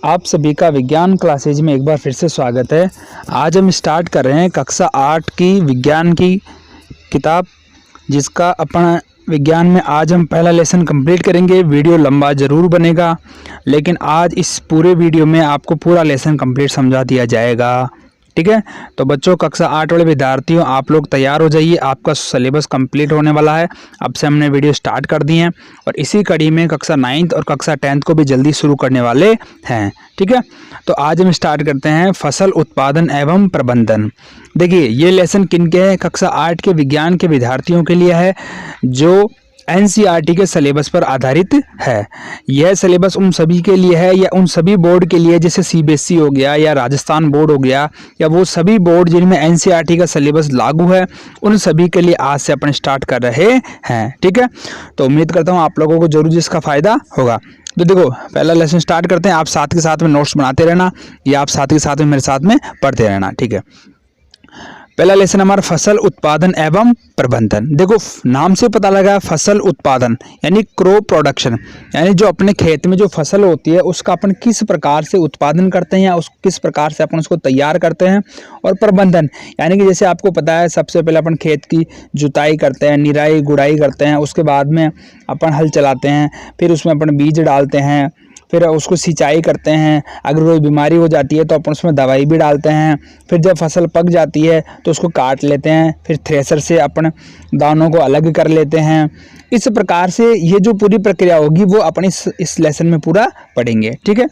आप सभी का विज्ञान क्लासेज में एक बार फिर से स्वागत है। आज हम स्टार्ट कर रहे हैं कक्षा 8 की विज्ञान की किताब, जिसका अपना विज्ञान में आज हम पहला लेसन कंप्लीट करेंगे। वीडियो लंबा ज़रूर बनेगा, लेकिन आज इस पूरे वीडियो में आपको पूरा लेसन कंप्लीट समझा दिया जाएगा। ठीक है, तो बच्चों, कक्षा 8 वाले विद्यार्थियों, आप लोग तैयार हो जाइए। आपका सिलेबस कंप्लीट होने वाला है। अब से हमने वीडियो स्टार्ट कर दी हैं और इसी कड़ी में कक्षा 9th और कक्षा 10th को भी जल्दी शुरू करने वाले हैं। ठीक है, तो आज हम स्टार्ट करते हैं फसल उत्पादन एवं प्रबंधन। देखिए, ये लेसन किनके हैं? कक्षा 8 के विज्ञान के विद्यार्थियों के लिए है, जो एनसीईआरटी के सिलेबस पर आधारित है। यह सिलेबस उन सभी के लिए है, या उन सभी बोर्ड के लिए, जैसे सीबीएसई हो गया या राजस्थान बोर्ड हो गया, या वो सभी बोर्ड जिनमें एनसीईआरटी का सिलेबस लागू है, उन सभी के लिए आज से अपन स्टार्ट कर रहे हैं। ठीक है, तो उम्मीद करता हूँ आप लोगों को जरूर इसका फायदा होगा। तो देखो, पहला लेसन स्टार्ट करते हैं। आप साथ के साथ में नोट्स बनाते रहना, या आप साथ के साथ में मेरे साथ में पढ़ते रहना। ठीक है, पहला लेसन हमारा फसल उत्पादन एवं प्रबंधन। देखो, नाम से पता लगा, फसल उत्पादन यानी क्रॉप प्रोडक्शन, यानी जो अपने खेत में जो फसल होती है उसका अपन किस प्रकार से उत्पादन करते हैं, या उस किस प्रकार से अपन उसको तैयार करते हैं। और प्रबंधन यानी कि जैसे आपको पता है, सबसे पहले अपन खेत की जुताई करते हैं, निराई गुड़ाई करते हैं, उसके बाद में अपन हल चलाते हैं, फिर उसमें अपन बीज डालते हैं, फिर उसको सिंचाई करते हैं। अगर कोई बीमारी हो जाती है तो अपन उसमें दवाई भी डालते हैं। फिर जब फसल पक जाती है तो उसको काट लेते हैं, फिर थ्रेसर से अपन दानों को अलग कर लेते हैं। इस प्रकार से ये जो पूरी प्रक्रिया होगी वो अपन इस लेसन में पूरा पढ़ेंगे। ठीक है,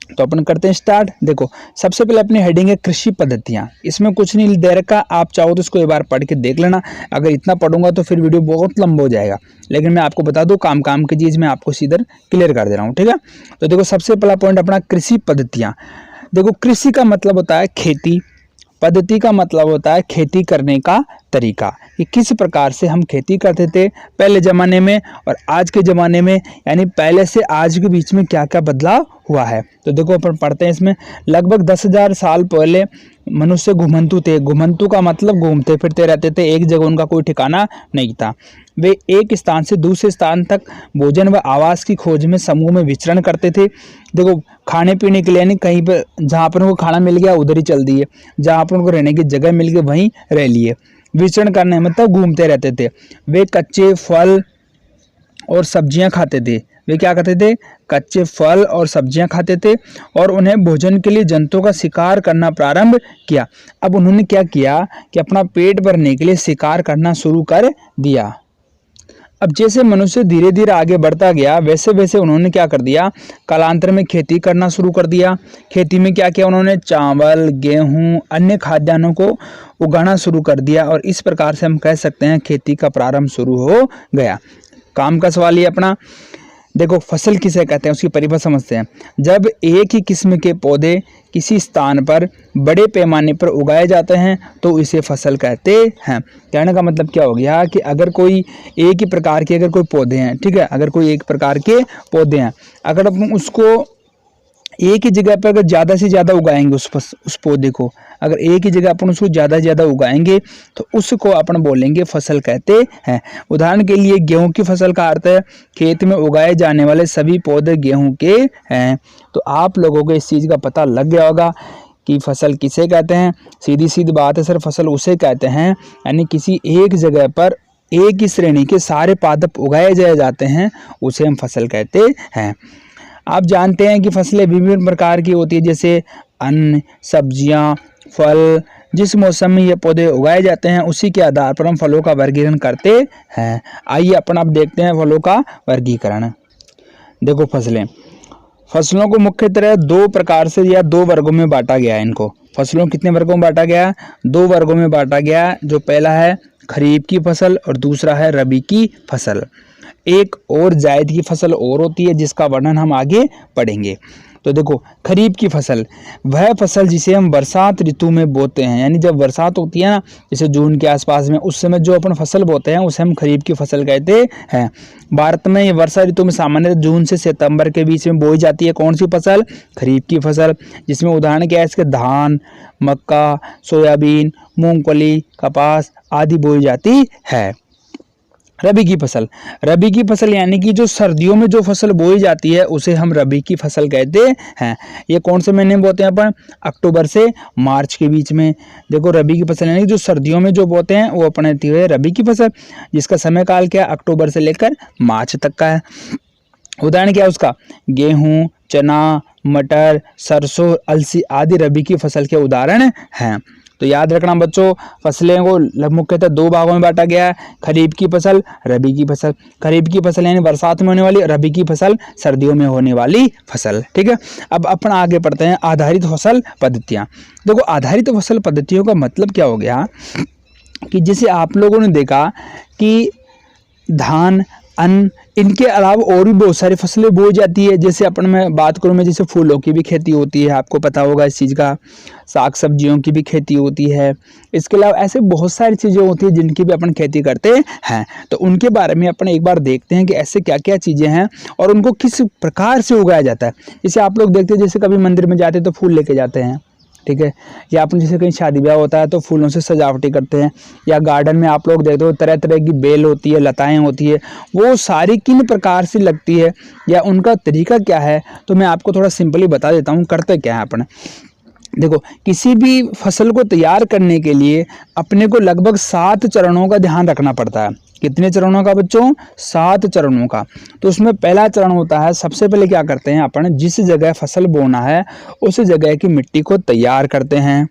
तो अपन करते हैं स्टार्ट। देखो, सबसे पहले अपनी हेडिंग है कृषि पद्धतियाँ। इसमें कुछ नहीं दे रखा, आप चाहो तो इसको एक बार पढ़ के देख लेना। अगर इतना पढ़ूंगा तो फिर वीडियो बहुत लंबा हो जाएगा, लेकिन मैं आपको बता दूं, काम काम की चीज़ मैं आपको सीधे क्लियर कर दे रहा हूँ। ठीक है, तो देखो, सबसे पहला पॉइंट अपना कृषि पद्धतियाँ। देखो, कृषि का मतलब होता है खेती, पद्धति का मतलब होता है खेती करने का तरीका, कि किस प्रकार से हम खेती करते थे पहले ज़माने में और आज के ज़माने में, यानी पहले से आज के बीच में क्या क्या बदलाव हुआ है। तो देखो, अपन पढ़ते हैं इसमें। लगभग 10,000 साल पहले मनुष्य घुमंतु थे। घुमंतु का मतलब घूमते फिरते रहते थे, एक जगह उनका कोई ठिकाना नहीं था। वे एक स्थान से दूसरे स्थान तक भोजन व आवास की खोज में समूह में विचरण करते थे। देखो, खाने पीने के लिए नहीं, कहीं पर जहाँ पर उनको खाना मिल गया उधर ही चल दिए, जहाँ पर उनको रहने की जगह मिल गई वहीं रह लिए। विचरण करने मतलब घूमते रहते थे। वे कच्चे फल और सब्जियां खाते थे। वे क्या करते थे? कच्चे फल और सब्जियां खाते थे, और उन्हें भोजन के लिए जंतुओं का शिकार करना प्रारंभ किया। अब उन्होंने क्या किया कि अपना पेट भरने के लिए शिकार करना शुरू कर दिया। अब जैसे मनुष्य धीरे धीरे आगे बढ़ता गया, वैसे वैसे उन्होंने क्या कर दिया, कालांतर में खेती करना शुरू कर दिया। खेती में क्या किया उन्होंने? चावल, गेहूं, अन्य खाद्यान्नों को उगाना शुरू कर दिया, और इस प्रकार से हम कह सकते हैं खेती का प्रारंभ शुरू हो गया। काम का सवाल ये अपना। देखो, फसल किसे कहते हैं उसकी परिभाषा समझते हैं। जब एक ही किस्म के पौधे किसी स्थान पर बड़े पैमाने पर उगाए जाते हैं तो इसे फसल कहते हैं। कहने का मतलब क्या हो गया कि अगर कोई एक ही प्रकार के अगर कोई पौधे हैं, ठीक है, अगर कोई एक प्रकार के पौधे हैं, अगर अपन उसको एक ही जगह पर अगर ज़्यादा से ज़्यादा उगाएंगे उस पौधे को, अगर एक ही जगह अपन उसको ज़्यादा से ज़्यादा उगाएंगे तो उसको अपन बोलेंगे फसल कहते हैं। उदाहरण के लिए, गेहूं की फसल का अर्थ है खेत में उगाए जाने वाले सभी पौधे गेहूं के हैं। तो आप लोगों को इस चीज़ का पता लग गया होगा कि फसल किसे कहते हैं। सीधी सीधी बात है सर, फसल उसे कहते हैं यानी किसी एक जगह पर एक ही श्रेणी के सारे पादप उगाए जाते हैं, उसे हम फसल कहते हैं। आप जानते हैं कि फसलें विभिन्न प्रकार की होती है, जैसे अन्न, सब्जियां, फल। जिस मौसम में ये पौधे उगाए जाते हैं उसी के आधार पर हम फलों का वर्गीकरण करते हैं। आइए अपन अब देखते हैं फलों का वर्गीकरण। देखो, फसलों को मुख्यतः दो प्रकार से या दो वर्गों में बांटा गया है। इनको फसलों कितने वर्गों में बांटा गया? दो वर्गों में बांटा गया। जो पहला है खरीफ की फसल और दूसरा है रबी की फसल। एक और जायद की फसल और होती है जिसका वर्णन हम आगे पढ़ेंगे। तो देखो, खरीफ की फसल वह फसल जिसे हम बरसात ऋतु में बोते हैं, यानी जब बरसात होती है ना, जैसे जून के आसपास में, उस समय जो अपन फसल बोते हैं उसे हम खरीफ की फसल कहते हैं। भारत में ये वर्षा ऋतु में सामान्य जून से सितंबर के बीच में बोई जाती है। कौन सी फसल? खरीफ की फसल, जिसमें उदाहरण क्या है इसके? धान, मक्का, सोयाबीन, मूंगफली, कपास आदि बोई जाती है। रबी की फसल। रबी की फसल यानी कि जो सर्दियों में जो फसल बोई जाती है उसे हम रबी की फसल कहते हैं। ये कौन से महीने में बोते हैं अपन? अक्टूबर से मार्च के बीच में। देखो रबी की फसल यानी कि जो सर्दियों में जो बोते हैं वो अपने होती है रबी की फसल, जिसका समय काल क्या है? अक्टूबर से लेकर मार्च तक का है। उदाहरण क्या है उसका? गेहूं, चना, मटर, सरसों, अलसी आदि रबी की फसल के उदाहरण हैं। तो याद रखना बच्चों, फसलें को मुख्यतः दो भागों में बांटा गया है, खरीफ की फसल, रबी की फसल। खरीफ की फसल यानी बरसात में होने वाली, रबी की फसल सर्दियों में होने वाली फसल। ठीक है, अब अपन आगे पढ़ते हैं आधारित फसल पद्धतियां। देखो आधारित फसल पद्धतियों का मतलब क्या हो गया कि जैसे आप लोगों ने देखा कि धान, अन्न, इनके अलावा और भी बहुत सारी फसलें बोई जाती है। जैसे अपन मैं बात करूं, मैं जैसे फूलों की भी खेती होती है, आपको पता होगा इस चीज़ का। साग सब्जियों की भी खेती होती है। इसके अलावा ऐसे बहुत सारी चीज़ें होती है जिनकी भी अपन खेती करते हैं। तो उनके बारे में अपन एक बार देखते हैं कि ऐसे क्या क्या चीज़ें हैं और उनको किस प्रकार से उगाया जाता है। जैसे आप लोग देखते हैं, जैसे कभी मंदिर में जाते हैं तो फूल लेके जाते हैं, ठीक है, या अपन जैसे कहीं शादी ब्याह होता है तो फूलों से सजावटी करते हैं, या गार्डन में आप लोग देखते हो तरह तरह की बेल होती है, लताएं होती है, वो सारी किन प्रकार से लगती है या उनका तरीका क्या है। तो मैं आपको थोड़ा सिंपली बता देता हूँ करते क्या है अपन। देखो किसी भी फसल को तैयार करने के लिए अपने को लगभग 7 चरणों का ध्यान रखना पड़ता है। कितने चरणों का बच्चों? 7 चरणों का। तो उसमें पहला चरण होता है, सबसे पहले क्या करते हैं अपन, जिस जगह फसल बोना है उस जगह की मिट्टी को तैयार करते हैं।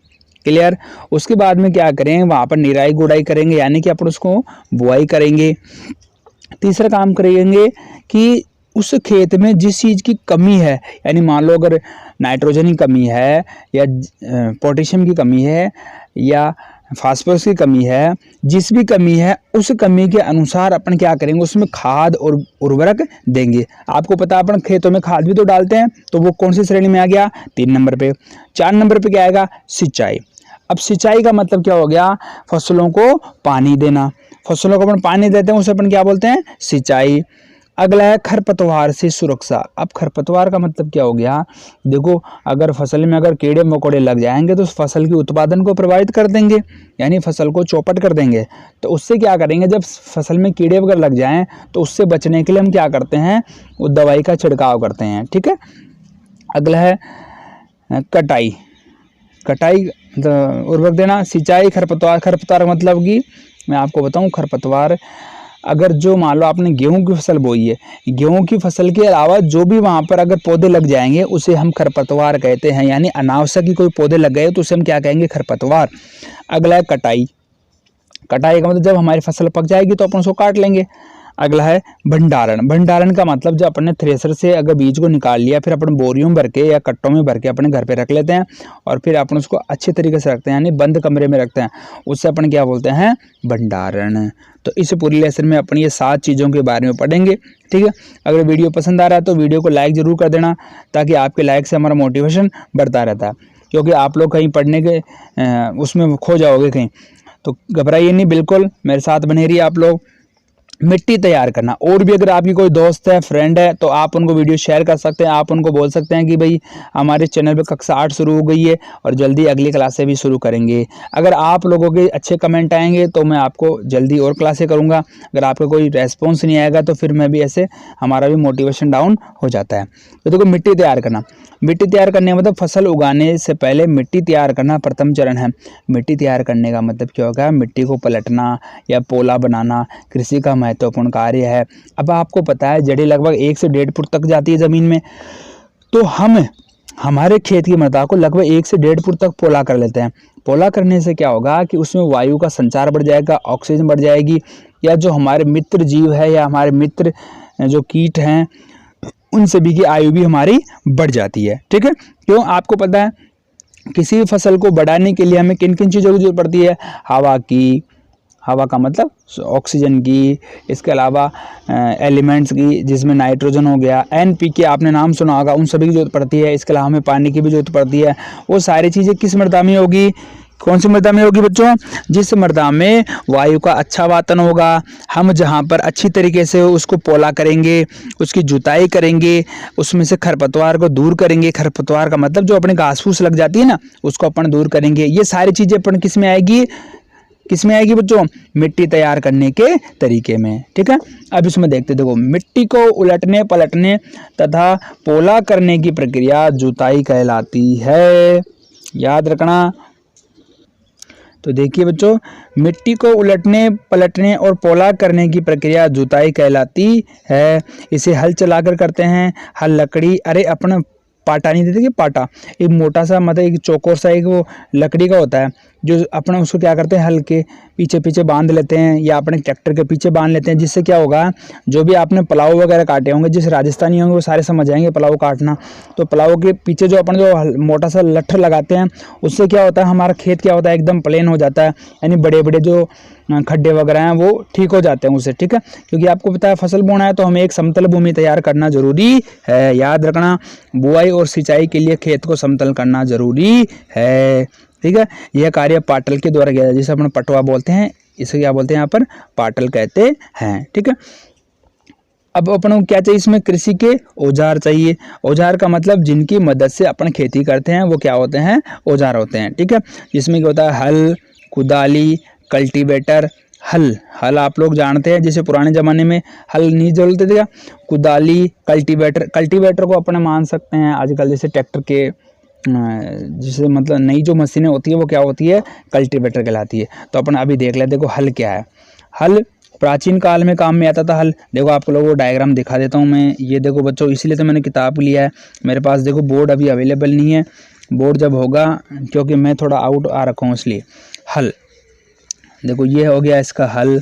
क्लियर? उसके बाद में क्या करें, वहां पर निराई गुड़ाई करेंगे, यानी कि अपन उसको बुआई करेंगे। तीसरा काम करेंगे कि उस खेत में जिस चीज़ की कमी है, यानी मान लो अगर नाइट्रोजन की कमी है या पोटेशियम की कमी है या फास्फोरस की कमी है, जिस भी कमी है उस कमी के अनुसार अपन क्या करेंगे, उसमें खाद और उर्वरक देंगे। आपको पता है अपन खेतों में खाद भी तो डालते हैं, तो वो कौन सी श्रेणी में आ गया? 3 नंबर पे। 4 नंबर पे क्या आएगा? सिंचाई। अब सिंचाई का मतलब क्या हो गया? फसलों को पानी देना। फसलों को अपन पानी देते हैं उसे अपन क्या बोलते हैं? सिंचाई। अगला है खरपतवार से सुरक्षा। अब खरपतवार का मतलब क्या हो गया? देखो अगर फसल में अगर कीड़े मकोड़े लग जाएंगे तो उस फसल के उत्पादन को प्रभावित कर देंगे, यानी फसल को चौपट कर देंगे। तो उससे क्या करेंगे, जब फसल में कीड़े वगैरह लग जाएं तो उससे बचने के लिए हम क्या करते हैं, वो दवाई का छिड़काव करते हैं। ठीक है, अगला है कटाई। कटाई उर्वरक देना। सिंचाई, खरपतवार। खरपतवार मतलब कि मैं आपको बताऊं, खरपतवार अगर जो मान लो आपने गेहूं की फसल बोई है, गेहूं की फसल के अलावा जो भी वहां पर अगर पौधे लग जाएंगे उसे हम खरपतवार कहते हैं, यानी अनावश्यक ही कोई पौधे लग गए तो उसे हम क्या कहेंगे? खरपतवार। अगला है कटाई। कटाई का मतलब जब हमारी फसल पक जाएगी तो अपन उसको काट लेंगे। अगला है भंडारण। भंडारण का मतलब जब अपन ने थ्रेसर से अगर बीज को निकाल लिया, फिर अपन बोरियों में भर के या कट्टों में भर के अपने घर पे रख लेते हैं और फिर अपन उसको अच्छे तरीके से रखते हैं, यानी बंद कमरे में रखते हैं, उससे अपन क्या बोलते हैं? भंडारण। तो इस पूरी लेसन में अपन ये 7 चीज़ों के बारे में पढ़ेंगे। ठीक है, अगर वीडियो पसंद आ रहा है तो वीडियो को लाइक ज़रूर कर देना, ताकि आपके लाइक से हमारा मोटिवेशन बढ़ता रहता है, क्योंकि आप लोग कहीं पढ़ने के उसमें खो जाओगे कहीं, तो घबराइए नहीं, बिल्कुल मेरे साथ बने रहिए आप लोग। मिट्टी तैयार करना। और भी अगर आपकी कोई दोस्त है, फ्रेंड है, तो आप उनको वीडियो शेयर कर सकते हैं। आप उनको बोल सकते हैं कि भाई हमारे चैनल पे कक्षा 8 शुरू हो गई है और जल्दी अगली क्लासें भी शुरू करेंगे। अगर आप लोगों के अच्छे कमेंट आएंगे तो मैं आपको जल्दी और क्लासें करूँगा। अगर आपका कोई रेस्पॉन्स नहीं आएगा तो फिर मैं भी ऐसे, हमारा भी मोटिवेशन डाउन हो जाता है। तो देखो मिट्टी तैयार करना। मिट्टी तैयार करने का मतलब फसल उगाने से पहले मिट्टी तैयार करना प्रथम चरण है। मिट्टी तैयार करने का मतलब क्या होगा? मिट्टी को पलटना या पोला बनाना कृषि का महत्वपूर्ण कार्य है। अब आपको पता है जड़ी लगभग 1 से 1.5 फुट तक जाती है जमीन में, तो हम हमारे खेत की मृदा को लगभग 1 से 1.5 फुट तक पोला कर लेते हैं। पोला करने से क्या होगा कि उसमें वायु का संचार बढ़ जाएगा, ऑक्सीजन बढ़ जाएगी, या जो हमारे मित्र जीव है या हमारे मित्र जो कीट हैं उन सभी की आयु भी हमारी बढ़ जाती है। ठीक है, क्यों? आपको पता है किसी भी फसल को बढ़ाने के लिए हमें किन किन चीज़ों की जरूरत पड़ती है? हवा की, हवा का मतलब ऑक्सीजन की, इसके अलावा एलिमेंट्स की जिसमें नाइट्रोजन हो गया, NPK आपने नाम सुना होगा, उन सभी की जरूरत पड़ती है। इसके अलावा हमें पानी की भी जरूरत पड़ती है। वो सारी चीज़ें किस मृदा में होगी? कौन सी मृदा में होगी बच्चों? जिस मृदा में वायु का अच्छा वातन होगा, हम जहाँ पर अच्छी तरीके से उसको पोला करेंगे, उसकी जुताई करेंगे, उसमें से खरपतवार को दूर करेंगे। खरपतवार का मतलब जो अपने घास फूस लग जाती है ना, उसको अपन दूर करेंगे। ये सारी चीज़ें अपन किस में आएगी? किसमें आएगी बच्चों? मिट्टी तैयार करने के तरीके में। ठीक है, अब इसमें देखते देखो, मिट्टी को उलटने पलटने तथा पोला करने की प्रक्रिया जुताई कहलाती है। याद रखना। तो देखिए बच्चों, मिट्टी को उलटने पलटने और पोला करने की प्रक्रिया जुताई कहलाती है। इसे हल चलाकर करते हैं। हल लकड़ी, अरे अपना पाटा नहीं देते कि पाटा, एक मोटा सा मतलब एक चौकोर सा एक वो लकड़ी का होता है, जो अपना उसको क्या करते हैं हल के पीछे पीछे बांध लेते हैं या अपने ट्रैक्टर के पीछे बांध लेते हैं। जिससे क्या होगा, जो भी आपने पलाव वगैरह काटे होंगे, जिस राजस्थानी होंगे वो सारे समझ जाएंगे पलाव काटना। तो पलाव के पीछे जो अपन जो मोटा सा लट्ठर लगाते हैं, उससे क्या होता है हमारा खेत क्या होता है एकदम प्लेन हो जाता है, यानी बड़े बड़े जो खड्डे वगैरह हैं वो ठीक हो जाते हैं उससे। ठीक है, क्योंकि आपको पता है फसल बोना है तो हमें एक समतल भूमि तैयार करना जरूरी है। याद रखना, बुआई और सिंचाई के लिए खेत को समतल करना जरूरी है। ठीक है, यह कार्य पाटल के द्वारा किया जाता है, जिसे अपन पटवा बोलते हैं, इसे क्या बोलते हैं यहाँ पर? पाटल कहते हैं। ठीक है, अब अपन को क्या चाहिए इसमें? कृषि के औजार चाहिए। औजार का मतलब जिनकी मदद से अपन खेती करते हैं वो क्या होते हैं? औजार होते हैं। ठीक है, जिसमें क्या होता है? हल, कुदाली, कल्टीवेटर। हल आप लोग जानते हैं, जैसे पुराने ज़माने में हल नहीं चलते थे क्या? कुदाली, कल्टीवेटर को अपने मान सकते हैं आजकल जैसे ट्रैक्टर के जिसे मतलब नई जो मशीनें होती है वो क्या होती है? कल्टीवेटर कहलाती है। तो अपन अभी देख लेते, देखो हल क्या है। हल प्राचीन काल में काम में आता था। हल देखो आपको लोगों को डायग्राम दिखा देता हूँ मैं, ये देखो बच्चों, इसीलिए तो मैंने किताब लिया है। मेरे पास देखो बोर्ड अभी अवेलेबल नहीं है, बोर्ड जब होगा, क्योंकि मैं थोड़ा आउट आ रखा हूँ इसलिए। हल देखो, ये हो गया इसका हल,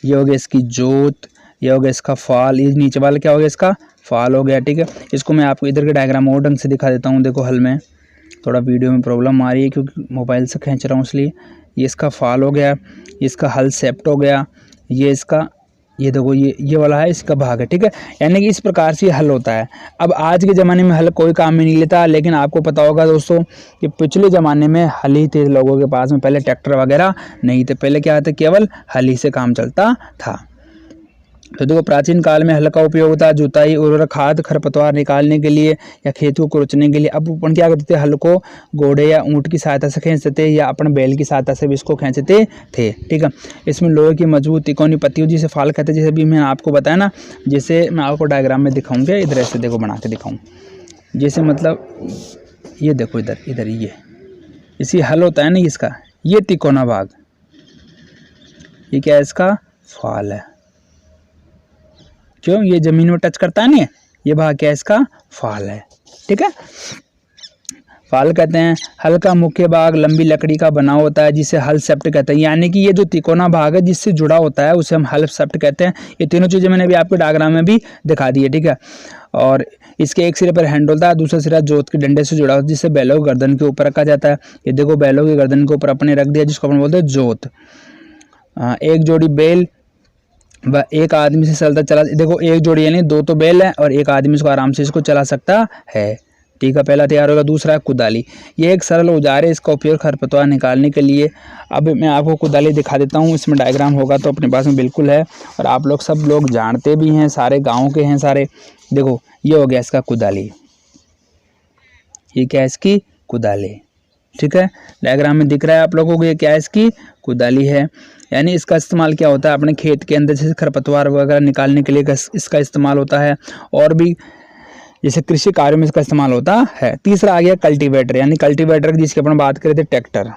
ये हो गया इसकी जोत, ये हो गया इसका फाल, ये नीचे वाला क्या हो गया? इसका फाल हो गया। ठीक है, इसको मैं आपको इधर के डायग्राम और ढंग से दिखा देता हूँ। देखो हल में थोड़ा वीडियो में प्रॉब्लम आ रही है क्योंकि मोबाइल से खींच रहा हूँ इसलिए। ये इसका फाल हो गया, इसका हल सेप्ट हो गया, ये इसका, ये देखो ये वाला है इसका भाग है। ठीक है, यानी कि इस प्रकार से हल होता है। अब आज के ज़माने में हल कोई काम में नहीं लेता, लेकिन आपको पता होगा दोस्तों कि पिछले ज़माने में हल ही थे लोगों के पास में, पहले ट्रैक्टर वगैरह नहीं थे, पहले क्या था? केवल हल ही से काम चलता था। तो देखो, प्राचीन काल में हल का उपयोग होता है जुताई, उर्वरक, खाद, खरपतवार निकालने के लिए या खेत को कुचलने के लिए। अब अपन क्या करते थे? हल को घोड़े या ऊंट की सहायता से खींचते थे या अपन बैल की सहायता से भी इसको खींचते थे। ठीक है, इसमें लोहे की मजबूत तिकोनी पत्ती जिसे फाल कहते हैं, जैसे भी मैंने आपको बताया ना, जैसे मैं आपको डायग्राम में दिखाऊंगा, इधर ऐसे देखो बना के दिखाऊँ, जैसे मतलब ये देखो इधर ये इसी हल होता है ना इसका, ये तिकोना भाग, ये क्या है? इसका फाल है। क्यों? ये जमीन में टच करता है नहीं, ये भाग क्या है? इसका फाल है। ठीक है, फाल कहते हैं। हल का मुख्य भाग लंबी लकड़ी का बना होता है जिसे हल सेप्ट कहते हैं, यानी कि ये जो तिकोना भाग है जिससे जुड़ा होता है उसे हम हल सेप्ट कहते हैं। ये तीनों चीज़ें मैंने अभी आपके डायग्राम में भी दिखा दी है। ठीक है, और इसके एक सिरे पर हैंड होता है, दूसरा सिरा जोत के डंडे से जुड़ा होता है जिससे बैलों की गर्दन के ऊपर रखा जाता है। ये देखो बैलों की गर्दन के ऊपर अपने रख दिया, जिसको अपन बोलते हैं जोत। एक जोड़ी बैल व एक आदमी से चलता चला, देखो एक जोड़ी यानी दो तो बैल है और एक आदमी इसको आराम से इसको चला सकता है। ठीक है, पहला तैयार होगा। दूसरा है कुदाली, ये एक सरल औजार है, इसका उपयोग खरपतवार निकालने के लिए। अब मैं आपको कुदाली दिखा देता हूँ, इसमें डायग्राम होगा तो अपने पास में बिल्कुल है और आप लोग सब लोग जानते भी हैं, सारे गाँव के हैं सारे। देखो ये हो गया इसका कुदाली, ये क्या है? इसकी कुदाली। ठीक है, डायग्राम में दिख रहा है आप लोगों को, ये क्या है? इसकी कुदाली है। यानी इसका इस्तेमाल क्या होता है? अपने खेत के अंदर से खरपतवार वगैरह निकालने के लिए इसका इस्तेमाल होता है, और भी जैसे कृषि कार्यों में इसका इस्तेमाल होता है। तीसरा आ गया कल्टीवेटर, यानी कल्टीवेटर जिसकी अपन बात करें थे ट्रैक्टर।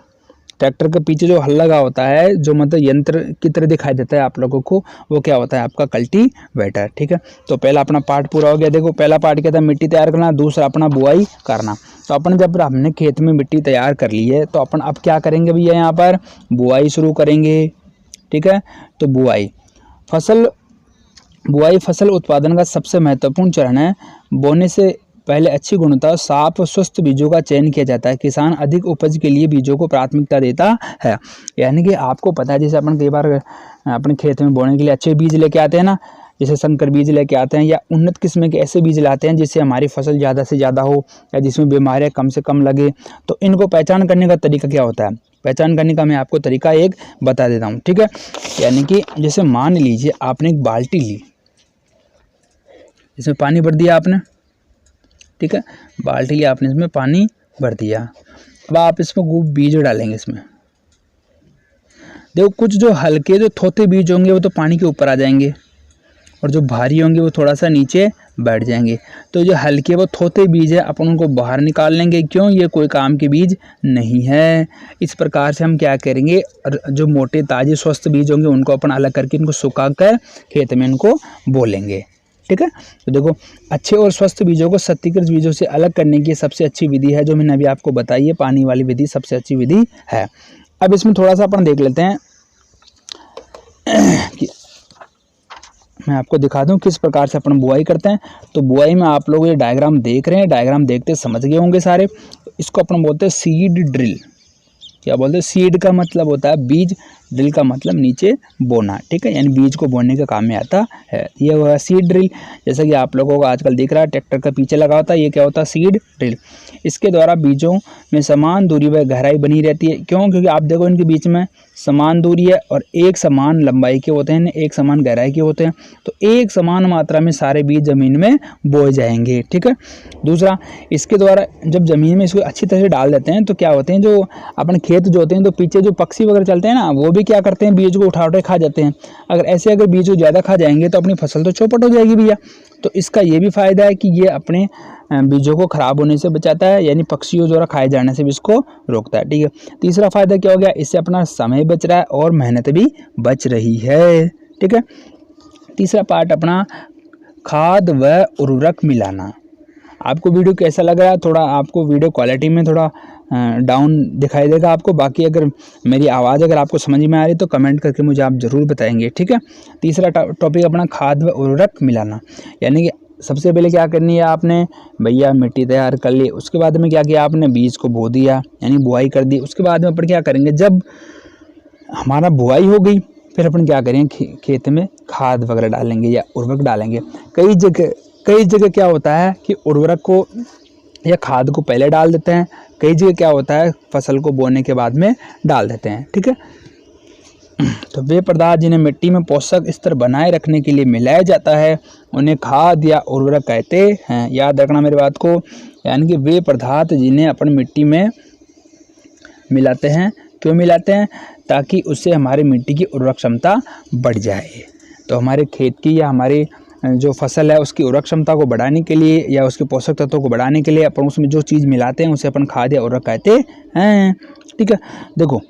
ट्रैक्टर के पीछे जो हल लगा होता है, जो मतलब यंत्र की तरह दिखाई देता है आप लोगों को, वो क्या होता है? आपका कल्टीवेटर। ठीक है, तो पहला अपना पार्ट पूरा हो गया। देखो पहला पार्ट क्या था? मिट्टी तैयार करना, दूसरा अपना बुआई करना। तो अपन जब हमने खेत में मिट्टी तैयार कर ली है तो अपन अब क्या करेंगे भैया? यहाँ पर बुआई शुरू करेंगे। ठीक है, तो बुआई फसल उत्पादन का सबसे महत्वपूर्ण चरण है। बोने से पहले अच्छी गुणवत्ता, साफ और स्वस्थ बीजों का चयन किया जाता है। किसान अधिक उपज के लिए बीजों को प्राथमिकता देता है। यानी कि आपको पता है, जैसे अपन कई बार अपने खेत में बोने के लिए अच्छे बीज लेके आते हैं ना, जैसे संकर बीज लेके आते हैं या उन्नत किस्म के ऐसे बीज लाते हैं जिससे हमारी फसल ज़्यादा से ज़्यादा हो या जिसमें बीमारियाँ कम से कम लगे। तो इनको पहचान करने का तरीका क्या होता है? पहचान करने का मैं आपको तरीका एक बता देता हूँ। ठीक है, यानी कि जैसे मान लीजिए आपने एक बाल्टी ली, इसमें पानी भर दिया आपने। ठीक है, बाल्टी ली आपने, इसमें पानी भर दिया। अब आप इसमें बीज डालेंगे इसमें। देखो कुछ जो हल्के जो थोथे बीज होंगे वो तो पानी के ऊपर आ जाएंगे और जो भारी होंगे वो थोड़ा सा नीचे बैठ जाएंगे। तो जो हल्के वो थोथे बीज है अपन उनको बाहर निकाल लेंगे, क्यों, ये कोई काम के बीज नहीं है। इस प्रकार से हम क्या करेंगे, जो मोटे ताजे स्वस्थ बीज होंगे उनको अपन अलग करके इनको सुखा कर खेत में इनको बोलेंगे। ठीक है, तो देखो अच्छे और स्वस्थ बीजों को क्षतिग्रस्त बीजों से अलग करने की सबसे अच्छी विधि है जो मैंने अभी आपको बताई है, पानी वाली विधि सबसे अच्छी विधि है। अब इसमें थोड़ा सा अपन देख लेते हैं कि मैं आपको दिखा दूं किस प्रकार से अपन बुआई करते हैं। तो बुआई में आप लोग ये डायग्राम देख रहे हैं, डायग्राम देखते समझ गए होंगे सारे। इसको अपन बोलते हैं सीड ड्रिल। क्या बोलते हैं, सीड का मतलब होता है बीज, ड्रिल का मतलब नीचे बोना। ठीक है, यानी बीज को बोने का काम में आता है। ये हुआ सीड ड्रिल। जैसा कि आप लोगों को आजकल दिख रहा है ट्रैक्टर का पीछे लगा होता है, ये क्या होता है, सीड ड्रिल। इसके द्वारा बीजों में समान दूरी व गहराई बनी रहती है। क्यों, क्योंकि आप देखो इनके बीच में समान दूरी है और एक समान लंबाई के होते हैं, एक समान गहराई के होते हैं। तो एक समान मात्रा में सारे बीज जमीन में बोए जाएंगे। ठीक है, दूसरा इसके द्वारा जब जमीन में इसको अच्छी तरह से डाल देते हैं तो क्या होते हैं, जो अपने खेत जो होते हैं तो पीछे जो पक्षी वगैरह चलते हैं ना, वो भी क्या करते हैं, बीज को उठा उठा खा जाते हैं। अगर बीज को ज़्यादा खा जाएंगे तो अपनी फसल तो चौपट हो जाएगी भैया। तो इसका ये भी फायदा है कि ये अपने बीजों को खराब होने से बचाता है, यानी पक्षियों द्वारा खाए जाने से भी इसको रोकता है। ठीक है, तीसरा फायदा क्या हो गया, इससे अपना समय बच रहा है और मेहनत भी बच रही है। ठीक है, तीसरा पार्ट अपना खाद व उर्वरक मिलाना। आपको वीडियो कैसा लग रहा है, थोड़ा आपको वीडियो क्वालिटी में थोड़ा डाउन दिखाई देगा आपको। बाकी अगर मेरी आवाज़ अगर आपको समझ में आ रही तो कमेंट करके मुझे आप ज़रूर बताएंगे। ठीक है, तीसरा टॉपिक अपना खाद व उर्वरक मिलाना, यानी कि सबसे पहले क्या करनी है आपने, भैया मिट्टी तैयार कर ली, उसके बाद में क्या किया आपने, बीज को बो दिया यानी बुआई कर दी। उसके बाद में अपन क्या करेंगे, जब हमारा बुआई हो गई फिर अपन क्या करेंगे, खेत में खाद वगैरह डालेंगे या उर्वरक डालेंगे। कई जगह क्या होता है कि उर्वरक को या खाद को पहले डाल देते हैं, कई जगह क्या होता है फसल को बोने के बाद में डाल देते हैं। ठीक है, तो वे पदार्थ जिन्हें मिट्टी में पोषक स्तर बनाए रखने के लिए मिलाया जाता है उन्हें खाद या उर्वरक कहते हैं। याद रखना मेरी बात को, यानी कि वे पदार्थ जिन्हें अपन मिट्टी में मिलाते हैं, क्यों मिलाते हैं, ताकि उससे हमारी मिट्टी की उर्वरक क्षमता बढ़ जाए। तो हमारे खेत की या हमारे जो फसल है उसकी उर्वरक क्षमता को बढ़ाने के लिए या उसके पोषक तत्वों को बढ़ाने के लिए अपन उसमें जो चीज़ मिलाते हैं उसे अपन खाद या उर्वरक कहते हैं। ठीक है, देखो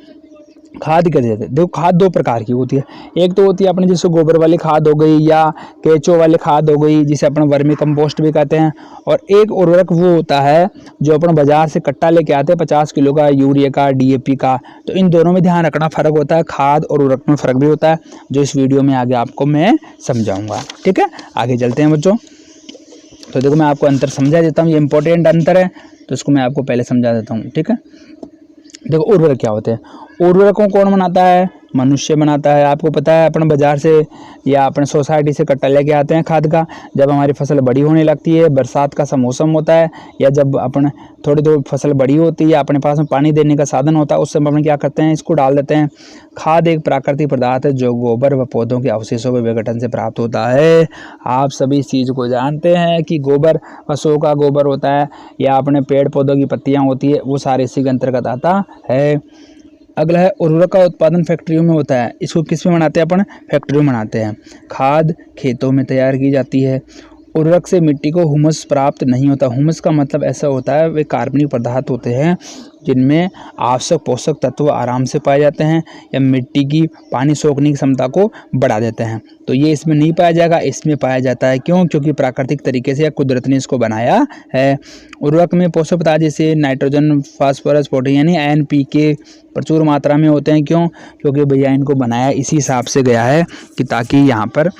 खाद क्या देते हैं, देखो खाद दो प्रकार की होती है। एक तो होती है अपने जैसे गोबर वाली खाद हो गई या केचो वाली खाद हो गई, जिसे अपन वर्मी कंपोस्ट भी कहते हैं। और एक उर्वरक वो होता है जो अपन बाजार से कट्टा लेके आते हैं 50 किलो का, यूरिया का, डीएपी का। तो इन दोनों में ध्यान रखना, फर्क होता है, खाद और उर्वरक में फर्क भी होता है, जो इस वीडियो में आगे आपको मैं समझाऊंगा। ठीक है, आगे चलते हैं बच्चों। तो देखो मैं आपको अंतर समझा देता हूँ, ये इंपॉर्टेंट अंतर है तो इसको मैं आपको पहले समझा देता हूँ। ठीक है, देखो उर्वरक क्या होते हैं, उर्वरकों कौन बनाता है, मनुष्य बनाता है। आपको पता है अपन बाजार से या अपने सोसाइटी से कट्टा लेके आते हैं खाद का, जब हमारी फसल बड़ी होने लगती है, बरसात का मौसम होता है या जब अपन थोड़ी फसल बड़ी होती है या अपने पास में पानी देने का साधन होता है, उस समय अपन क्या करते हैं, इसको डाल देते हैं। खाद एक प्राकृतिक पदार्थ है जो गोबर व पौधों के अवशेषों व विघटन से प्राप्त होता है। आप सभी इस चीज़ को जानते हैं कि गोबर पशुओं का गोबर होता है या अपने पेड़ पौधों की पत्तियाँ होती है, वो सारे इसी के अंतर्गत आता है। अगला है उर्वरक का उत्पादन फैक्ट्रियों में होता है। इसको किस में बनाते हैं अपन, फैक्ट्रियों में बनाते हैं। खाद खेतों में तैयार की जाती है। उर्वरक से मिट्टी को हुमस प्राप्त नहीं होता। हुमस का मतलब ऐसा होता है, वे कार्बनिक पदार्थ होते हैं जिनमें आवश्यक पोषक तत्व आराम से पाए जाते हैं या मिट्टी की पानी सोखने की क्षमता को बढ़ा देते हैं। तो ये इसमें नहीं पाया जाएगा, इसमें पाया जाता है। क्यों, क्योंकि प्राकृतिक तरीके से या कुदरत ने इसको बनाया है। उर्वरक में पोषक पदार्थ जैसे नाइट्रोजन, फास्फोरस, पोटेशियम यानी NPK प्रचुर मात्रा में होते हैं। क्यों, क्योंकि भैया इनको बनाया इसी हिसाब से गया है कि ताकि यहाँ पर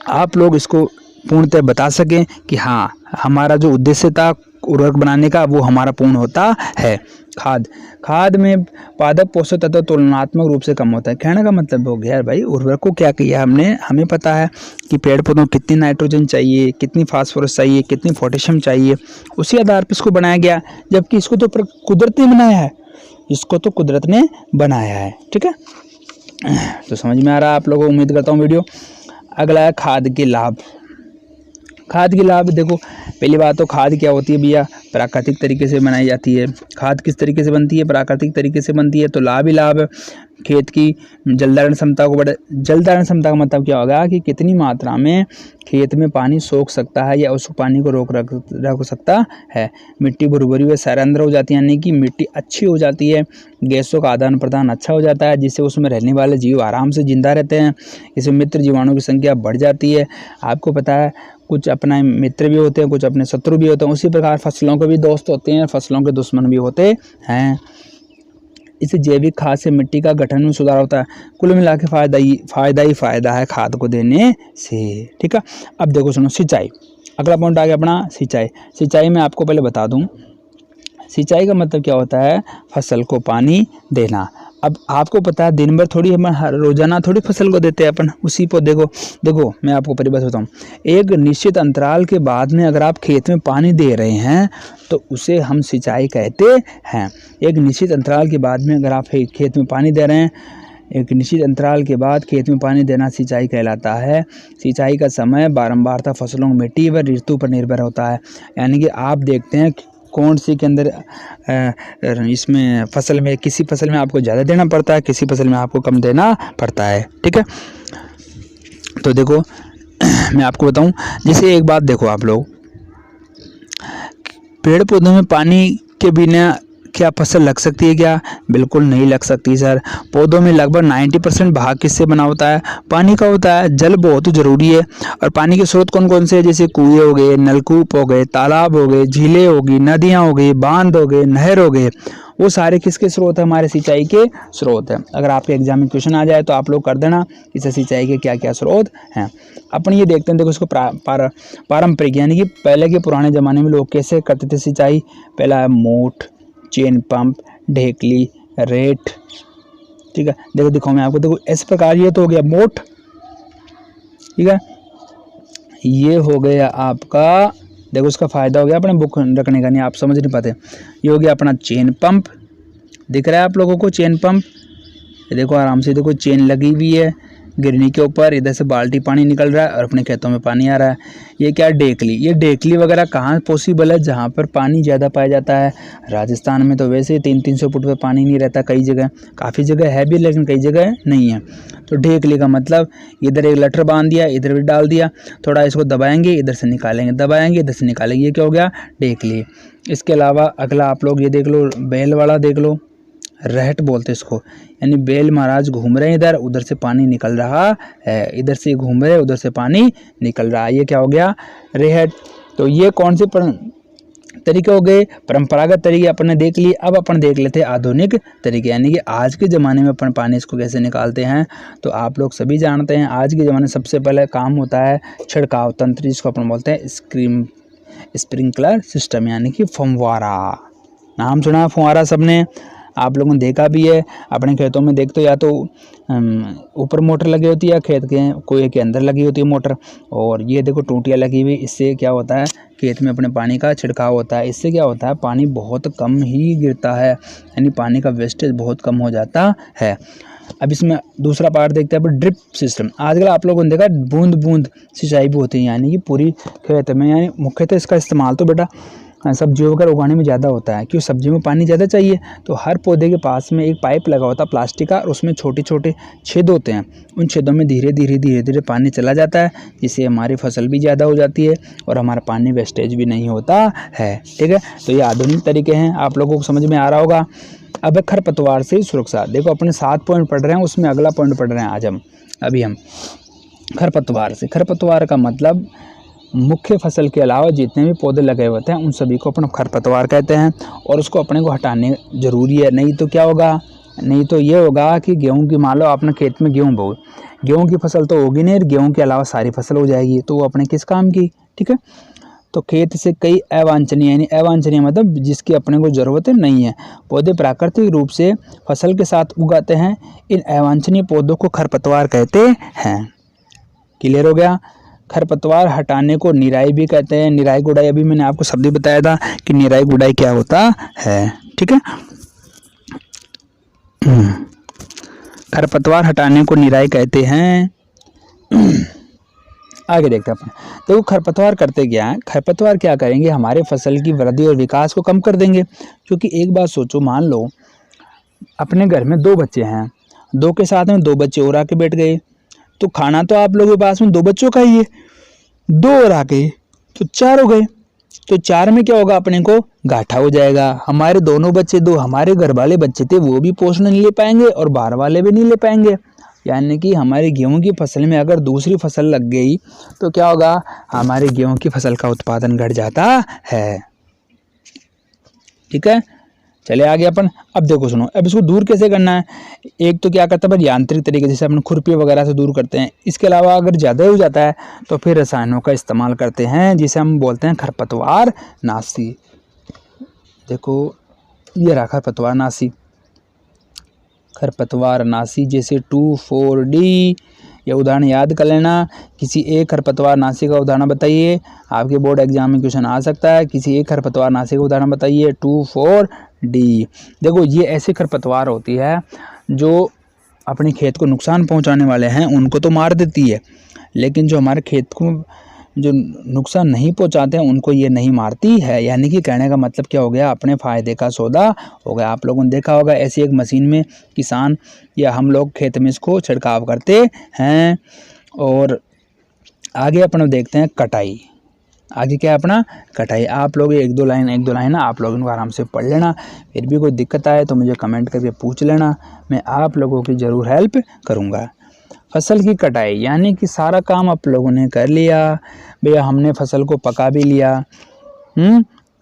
आप लोग इसको पूर्णतः बता सकें कि हाँ हमारा जो उद्देश्य था उर्वरक बनाने का वो हमारा पूर्ण होता है। खाद में पादप पोषक तत्व तुलनात्मक रूप से कम होता है। कहने का मतलब हो गया भाई उर्वरक को क्या किया हमने, हमें पता है कि पेड़ पौधों को कितनी नाइट्रोजन चाहिए, कितनी फास्फोरस चाहिए, कितनी पोटेशियम चाहिए, उसी आधार पर इसको बनाया गया। जबकि इसको तो कुदरत ने बनाया है, इसको तो कुदरत ने बनाया है। ठीक है, तो समझ में आ रहा है आप लोगों को, उम्मीद करता हूँ वीडियो। अगला है खाद के लाभ। खाद के लाभ देखो, पहली बात तो खाद क्या होती है भैया, प्राकृतिक तरीके से बनाई जाती है। खाद किस तरीके से बनती है, प्राकृतिक तरीके से बनती है, तो लाभ ही लाभ है। खेत की जल धारण क्षमता को बढ़े, जल धारण क्षमता का मतलब क्या होगा कि कितनी मात्रा में खेत में पानी सोख सकता है या उस पानी को रख सकता है। मिट्टी भुरभुरी व सैरंध्र हो जाती है, यानी कि मिट्टी अच्छी हो जाती है, गैसों का आदान प्रदान अच्छा हो जाता है, जिससे उसमें रहने वाले जीव आराम से जिंदा रहते हैं। इसमें मित्र जीवाणुओं की संख्या बढ़ जाती है। आपको पता है कुछ अपने मित्र भी होते हैं, कुछ अपने शत्रु भी होते हैं, उसी प्रकार फसलों के भी दोस्त होते हैं, फसलों के दुश्मन भी होते हैं। इसे जैविक खाद से मिट्टी का गठन में सुधार होता है। कुल मिला के फायदा है खाद को देने से। ठीक है, अब देखो सुनो, सिंचाई, अगला पॉइंट आ गया अपना सिंचाई। सिंचाई में आपको पहले बता दूं, सिंचाई का मतलब क्या होता है, फसल को पानी देना। अब आपको पता है दिन भर थोड़ी हम रोजाना थोड़ी फसल को देते हैं अपन उसी पौधे को। देखो मैं आपको परिभाषा बताऊँ, एक निश्चित अंतराल के बाद में अगर आप खेत में पानी दे रहे हैं तो उसे हम सिंचाई कहते हैं। एक निश्चित अंतराल के बाद में अगर आप खेत में पानी दे रहे हैं, एक निश्चित अंतराल के बाद खेत में पानी देना सिंचाई कहलाता है। सिंचाई का समय बारंबारता फसलों की मिट्टी व ऋतु पर निर्भर होता है। यानी कि आप देखते हैं कौन सी के अंदर इसमें फसल में, किसी फसल में आपको ज़्यादा देना पड़ता है, किसी फसल में आपको कम देना पड़ता है। ठीक है, तो देखो मैं आपको बताऊं, जैसे एक बात देखो, आप लोग पेड़ पौधों में पानी के बिना क्या फसल लग सकती है क्या? बिल्कुल नहीं लग सकती सर। पौधों में लगभग 90% भाग किससे बना होता है? पानी का होता है। जल बहुत जरूरी है। और पानी के स्रोत कौन कौन से हैं? जैसे कुएं हो गए, नलकूप हो गए, तालाब हो गए, झीलें हो गई, नदियाँ हो गई, बांध हो गए, नहर हो गए, वो सारे किसके स्रोत है? हमारे सिंचाई के स्रोत है। अगर आपके एग्जाम में क्वेश्चन आ जाए तो आप लोग कर देना इसे सिंचाई के क्या क्या स्रोत हैं। अपन ये देखते हैं, देखो इसको पारंपरिक, यानी कि पहले के पुराने ज़माने में लोग कैसे करते थे सिंचाई। पहला है मोट, चेन पंप, ढेकली, रेट। ठीक है, देखो दिखाओ मैं आपको, देखो इस प्रकार ये तो हो गया मोट। ठीक है, ये हो गया आपका, देखो इसका फायदा हो गया अपने बुक रखने का, नहीं आप समझ नहीं पाते। ये हो गया अपना चेन पंप, दिख रहा है आप लोगों को चेन पंप। ये देखो आराम से, देखो चेन लगी हुई है गिरनी के ऊपर, इधर से बाल्टी पानी निकल रहा है और अपने खेतों में पानी आ रहा है। ये क्या है? डेकली। ये डेकली वगैरह कहाँ पॉसिबल है? जहाँ पर पानी ज़्यादा पाया जाता है। राजस्थान में तो वैसे 300-300 फुट पे पानी नहीं रहता, कई जगह, काफ़ी जगह है भी लेकिन कई जगह नहीं है। तो डेकली का मतलब इधर एक लटर बांध दिया, इधर भी डाल दिया, थोड़ा इसको दबाएंगे, इधर से निकालेंगे, दबाएंगे, इधर से निकालेंगे, ये क्या हो गया? डेकली। इसके अलावा अगला आप लोग ये देख लो, बैल वाला देख लो, रहट बोलते इसको, यानी बैल महाराज घूम रहे हैं इधर, उधर से पानी निकल रहा है, इधर से घूम रहे, उधर से पानी निकल रहा है, ये क्या हो गया? रहट। तो ये कौन से तरीके हो गए? परंपरागत तरीके अपन ने देख लिए। अब अपन देख लेते हैं आधुनिक तरीके, यानी कि आज के ज़माने में अपन पानी इसको कैसे निकालते हैं। तो आप लोग सभी जानते हैं आज के ज़माने में सबसे पहले काम होता है छिड़काव तंत्र, जिसको अपन बोलते हैं स्प्रिंकलर सिस्टम, यानी कि फव्वारा। नाम सुना है फव्वारा सबने, आप लोगों ने देखा भी है अपने खेतों में। देखते हो या तो ऊपर मोटर लगी होती है, खेत के कुएं के अंदर लगी होती है मोटर, और ये देखो टूटियाँ लगी हुई। इससे क्या होता है? खेत में अपने पानी का छिड़काव होता है। इससे क्या होता है? पानी बहुत कम ही गिरता है, यानी पानी का वेस्टेज बहुत कम हो जाता है। अब इसमें दूसरा पार्ट देखते हैं, ड्रिप सिस्टम। आजकल आप लोगों ने देखा बूंद बूंद सिंचाई भी होती है, यानी कि पूरी खेत में, यानी मुख्यतः इसका इस्तेमाल तो बेटा सब्जियों वगैरह उगाने में ज़्यादा होता है, क्योंकि सब्जियों में पानी ज़्यादा चाहिए। तो हर पौधे के पास में एक पाइप लगा होता है प्लास्टिक का, और उसमें छोटे छोटे छेद होते हैं। उन छेदों में धीरे धीरे पानी चला जाता है, जिससे हमारी फसल भी ज़्यादा हो जाती है और हमारा पानी वेस्टेज भी नहीं होता है। ठीक है, तो ये आधुनिक तरीके हैं, आप लोगों को समझ में आ रहा होगा। अब खरपतवार से सुरक्षा, देखो अपने 7 पॉइंट पढ़ रहे हैं, उसमें अगला पॉइंट पढ़ रहे हैं आज हम हम खरपतवार से। खरपतवार का मतलब मुख्य फसल के अलावा जितने भी पौधे लगे होते हैं उन सभी को अपन खरपतवार कहते हैं, और उसको अपने को हटाने जरूरी है। नहीं तो क्या होगा? नहीं तो ये होगा कि गेहूं की, मान लो अपने खेत में गेहूं बोए, गेहूं की फसल तो होगी नहीं, गेहूं के अलावा सारी फसल हो जाएगी, तो वो अपने किस काम की? ठीक है, तो खेत से कई अवांछनीय, यानी अवांछनीय मतलब जिसकी अपने को ज़रूरत नहीं है, पौधे प्राकृतिक रूप से फसल के साथ उगाते हैं। इन अवांछनीय पौधों को खरपतवार कहते हैं। क्लियर हो गया? खरपतवार हटाने को निराई भी कहते हैं। निराई गुड़ाई अभी मैंने आपको शब्द बताया था कि निराई गुड़ाई क्या होता है। ठीक है, खरपतवार हटाने को निराई कहते हैं। आगे देखते हैं अपन। देखो खरपतवार करते क्या है, खरपतवार क्या करेंगे, हमारे फसल की वृद्धि और विकास को कम कर देंगे। क्योंकि एक बात सोचो, मान लो अपने घर में 2 बच्चे हैं, 2 के साथ में 2 बच्चे और आके बैठ गए, तो खाना तो आप लोगों के पास में 2 बच्चों का ही है, 2 और आ गए तो 4 हो गए। तो 4 में क्या होगा, अपने को घाटा हो जाएगा। हमारे दोनों बच्चे, 2 हमारे घर वाले बच्चे थे, वो भी पोषण नहीं ले पाएंगे और बाहर वाले भी नहीं ले पाएंगे। यानी कि हमारी गेहूं की फसल में अगर दूसरी फसल लग गई तो क्या होगा, हमारे गेहूं की फसल का उत्पादन घट जाता है। ठीक है, चले आगे अपन। अब देखो सुनो, अब इसको दूर कैसे करना है। एक तो क्या करता है यांत्रिक तरीके, जैसे अपन खुरपी वगैरह से दूर करते हैं। इसके अलावा अगर ज़्यादा हो जाता है तो फिर रसायनों का इस्तेमाल करते हैं, जिसे हम बोलते हैं खरपतवार नाशी। देखो ये रहा खरपतवार नाशी, खरपतवार नाशी जैसे 2,4-D। ये उदाहरण याद कर लेना। किसी एक खरपतवार नाशी का उदाहरण बताइए, आपके बोर्ड एग्जाम में क्वेश्चन आ सकता है। किसी एक खरपतवार नाशी का उदाहरण बताइए, 2,4-D। देखो ये ऐसी खरपतवार होती है जो अपने खेत को नुकसान पहुंचाने वाले हैं उनको तो मार देती है, लेकिन जो हमारे खेत को जो नुकसान नहीं पहुंचाते हैं उनको ये नहीं मारती है। यानी कि कहने का मतलब क्या हो गया, अपने फ़ायदे का सौदा हो गया। आप लोगों ने देखा होगा ऐसी एक मशीन में किसान या हम लोग खेत में इसको छिड़काव करते हैं। और आगे अपन देखते हैं कटाई। आगे क्या है अपना कटाई। आप लोग एक दो लाइन आप लोग इनको आराम से पढ़ लेना। फिर भी कोई दिक्कत आए तो मुझे कमेंट करके पूछ लेना, मैं आप लोगों की ज़रूर हेल्प करूँगा। फसल की कटाई यानी कि सारा काम आप लोगों ने कर लिया भैया, हमने फसल को पका भी लिया।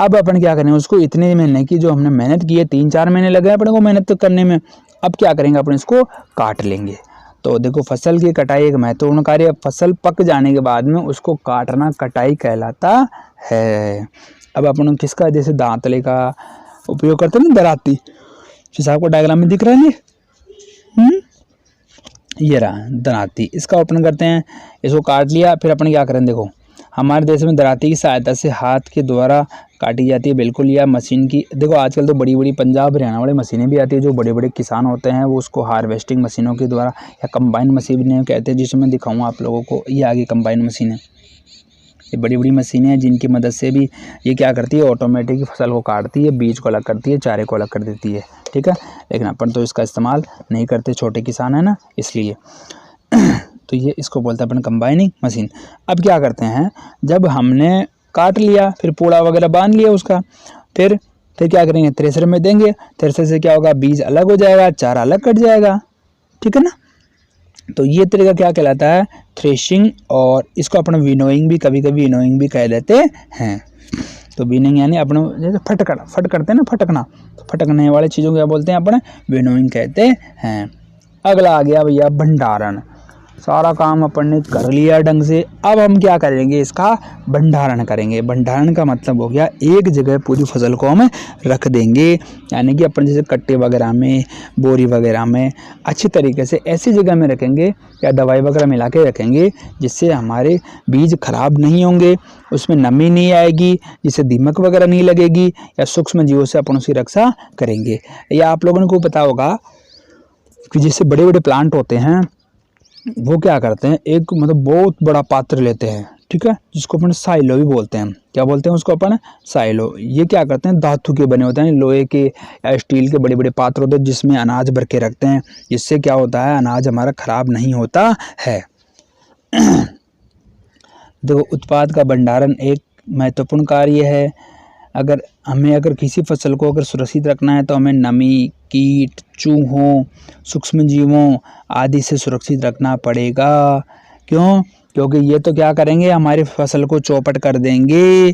अब अपन क्या करें, उसको इतने महीने की जो हमने मेहनत की है, 3-4 महीने लगे अपने को मेहनत करने में, अब क्या करेंगे अपन इसको काट लेंगे। तो देखो फसल की कटाई एक महत्वपूर्ण कार्य है। फसल पक जाने के बाद में उसको काटना कटाई कहलाता है। अब अपन किसका, जैसे दांतले का उपयोग करते हैं ना, दराती, जैसे आपको डायग्राम में दिख रहा है ये रहा दराती, इसका अपन करते हैं। इसको काट लिया, फिर अपन क्या करें, देखो हमारे देश में दराती की सहायता से हाथ के द्वारा काटी जाती है बिल्कुल, या मशीन की। देखो आजकल तो बड़ी बड़ी पंजाब हरियाणा वाली मशीनें भी आती है, जो बड़े बड़े किसान होते हैं वो उसको हार्वेस्टिंग मशीनों के द्वारा, या कंबाइन मशीनें कहते हैं, जिसमें दिखाऊंगा आप लोगों को। ये आगे कंबाइन मशीनें, ये बड़ी बड़ी मशीनें हैं जिनकी मदद से भी ये क्या करती है, ऑटोमेटिक फसल को काटती है, बीज को अलग करती है, चारे को अलग कर देती है। ठीक है, लेकिन अपन तो इसका इस्तेमाल नहीं करते, छोटे किसान है ना, इसलिए तो ये इसको बोलते हैं अपन कंबाइनिंग मशीन। अब क्या करते हैं, जब हमने काट लिया, फिर पूड़ा वगैरह बांध लिया उसका, फिर क्या करेंगे, थ्रेसर में देंगे। थ्रेसर से क्या होगा, बीज अलग हो जाएगा, चारा अलग कट जाएगा। ठीक है ना, तो ये तरीका क्या कहलाता है, थ्रेशिंग। और इसको अपन विनोइंग भी, कभी कभी विनोइंग भी कह देते हैं। तो विनोइंग यानी अपन जैसे फट करते हैं ना, फटकना, तो फटकने वाली चीज़ों को क्या बोलते हैं, अपन विनोइंग कहते हैं। अगला आ गया भैया भंडारण। सारा काम अपन ने कर लिया ढंग से, अब हम क्या करेंगे, इसका भंडारण करेंगे। भंडारण का मतलब हो गया एक जगह पूरी फसल को हम रख देंगे, यानी कि अपन जैसे कट्टे वगैरह में, बोरी वगैरह में अच्छी तरीके से ऐसी जगह में रखेंगे, या दवाई वगैरह मिला के रखेंगे जिससे हमारे बीज खराब नहीं होंगे, उसमें नमी नहीं आएगी, जिससे दीमक वगैरह नहीं लगेगी, या सूक्ष्म जीवों से अपन उसकी रक्षा करेंगे। या आप लोगों को पता होगा कि जैसे बड़े बड़े प्लांट होते हैं वो क्या करते हैं, एक मतलब बहुत बड़ा पात्र लेते हैं, ठीक है, जिसको अपन साइलो भी बोलते हैं। क्या बोलते हैं उसको अपन, साइलो। ये क्या करते हैं, धातु के बने होते हैं, लोहे के या स्टील के बड़े बड़े पात्र होते हैं, जिसमें अनाज भर के रखते हैं। जिससे क्या होता है, अनाज हमारा खराब नहीं होता है। देखो उत्पाद का भंडारण एक महत्वपूर्ण कार्य है। अगर किसी फसल को अगर सुरक्षित रखना है तो हमें नमी, कीट, चूहों, सूक्ष्म जीवों आदि से सुरक्षित रखना पड़ेगा। क्यों? क्योंकि ये तो क्या करेंगे, हमारी फसल को चौपट कर देंगे।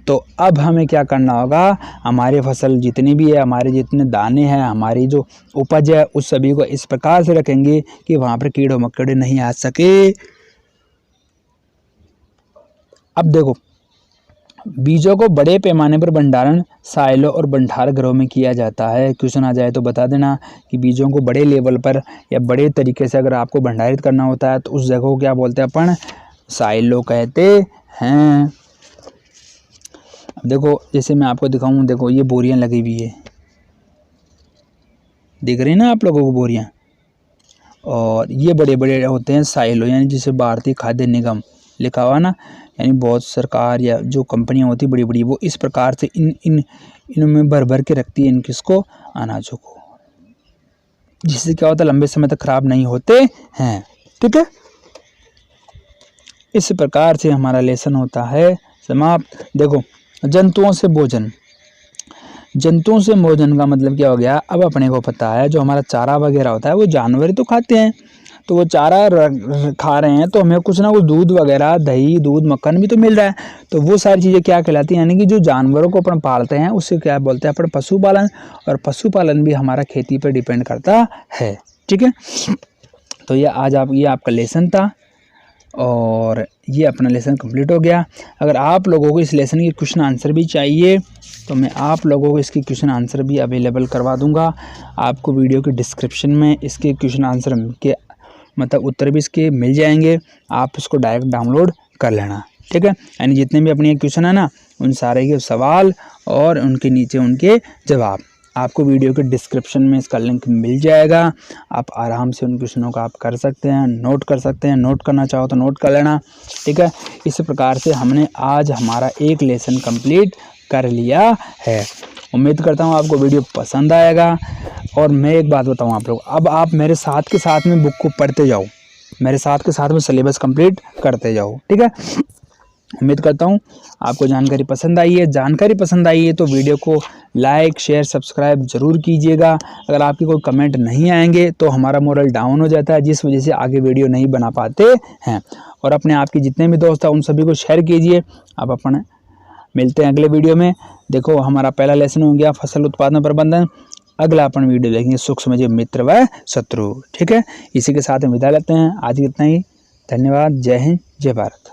तो अब हमें क्या करना होगा, हमारी फसल जितनी भी है, हमारे जितने दाने हैं, हमारी जो उपज है, उस सभी को इस प्रकार से रखेंगे कि वहाँ पर कीड़े मकोड़े नहीं आ सके। अब देखो बीजों को बड़े पैमाने पर भंडारण साइलो और भंडार घरों में किया जाता है। क्वेश्चन आ जाए तो बता देना कि बीजों को बड़े लेवल पर या बड़े तरीके से अगर आपको भंडारित करना होता है तो उस जगह को क्या बोलते हैं अपन, साइलो कहते हैं। अब देखो जैसे मैं आपको दिखाऊं, देखो ये बोरियां लगी हुई है, दिख रही ना आप लोगों को बोरियां, और ये बड़े बड़े होते हैं साइलो, यानी जिसे भारतीय खाद्य निगम लिखा हुआ ना, यानी बहुत सरकार या जो कंपनियां होती बड़ी बड़ी वो इस प्रकार से इनमें भर भर के रखती है इन किसको, अनाजों को, जिससे क्या होता है लंबे समय तक खराब नहीं होते हैं। ठीक है, इस प्रकार से हमारा लेसन होता है समाप्त। देखो, जंतुओं से भोजन, जंतुओं से भोजन का मतलब क्या हो गया, अब अपने को पता है जो हमारा चारा वगैरह होता है वो जानवर तो खाते हैं, तो वो चारा खा रहे हैं तो हमें कुछ ना कुछ दूध वगैरह, दही, दूध, मक्खन भी तो मिल रहा है, तो वो सारी चीज़ें क्या कहलाती हैं, यानी कि जो जानवरों को अपन पालते हैं उससे क्या बोलते हैं अपन पशुपालन, और पशुपालन भी हमारा खेती पर डिपेंड करता है। ठीक है, तो ये आपका लेसन था और ये अपना लेसन कंप्लीट हो गया। अगर आप लोगों को इस लेसन के क्वेश्चन आंसर भी चाहिए तो मैं आप लोगों को इसकी क्वेश्चन आंसर भी अवेलेबल करवा दूंगा। आपको वीडियो के डिस्क्रिप्शन में इसके क्वेश्चन आंसर के मतलब उत्तर भी इसके मिल जाएंगे, आप इसको डायरेक्ट डाउनलोड कर लेना। ठीक है, यानी जितने भी अपने क्वेश्चन है ना उन सारे के सवाल और उनके नीचे उनके जवाब आपको वीडियो के डिस्क्रिप्शन में इसका लिंक मिल जाएगा। आप आराम से उन क्वेश्चनों का आप कर सकते हैं, नोट कर सकते हैं, नोट करना चाहो तो नोट कर लेना। ठीक है, इस प्रकार से हमने आज हमारा एक लेसन कंप्लीट कर लिया है। उम्मीद करता हूँ आपको वीडियो पसंद आएगा। और मैं एक बात बताऊँ आप लोग, अब आप मेरे साथ के साथ में बुक को पढ़ते जाओ, मेरे साथ के साथ में सिलेबस कंप्लीट करते जाओ। ठीक है, उम्मीद करता हूँ आपको जानकारी पसंद आई है। जानकारी पसंद आई है तो वीडियो को लाइक, शेयर, सब्सक्राइब ज़रूर कीजिएगा। अगर आपके कोई कमेंट नहीं आएंगे तो हमारा मोरल डाउन हो जाता है, जिस वजह से आगे वीडियो नहीं बना पाते हैं। और अपने आपके जितने भी दोस्त हैं उन सभी को शेयर कीजिए। अब अपन मिलते हैं अगले वीडियो में। देखो, हमारा पहला लेसन हो गया फसल उत्पादन प्रबंधन। अगला अपन वीडियो देखेंगे सूक्ष्म जीव मित्र व शत्रु। ठीक है, इसी के साथ हम विदा लेते हैं। आज इतना ही, धन्यवाद। जय हिंद, जय भारत।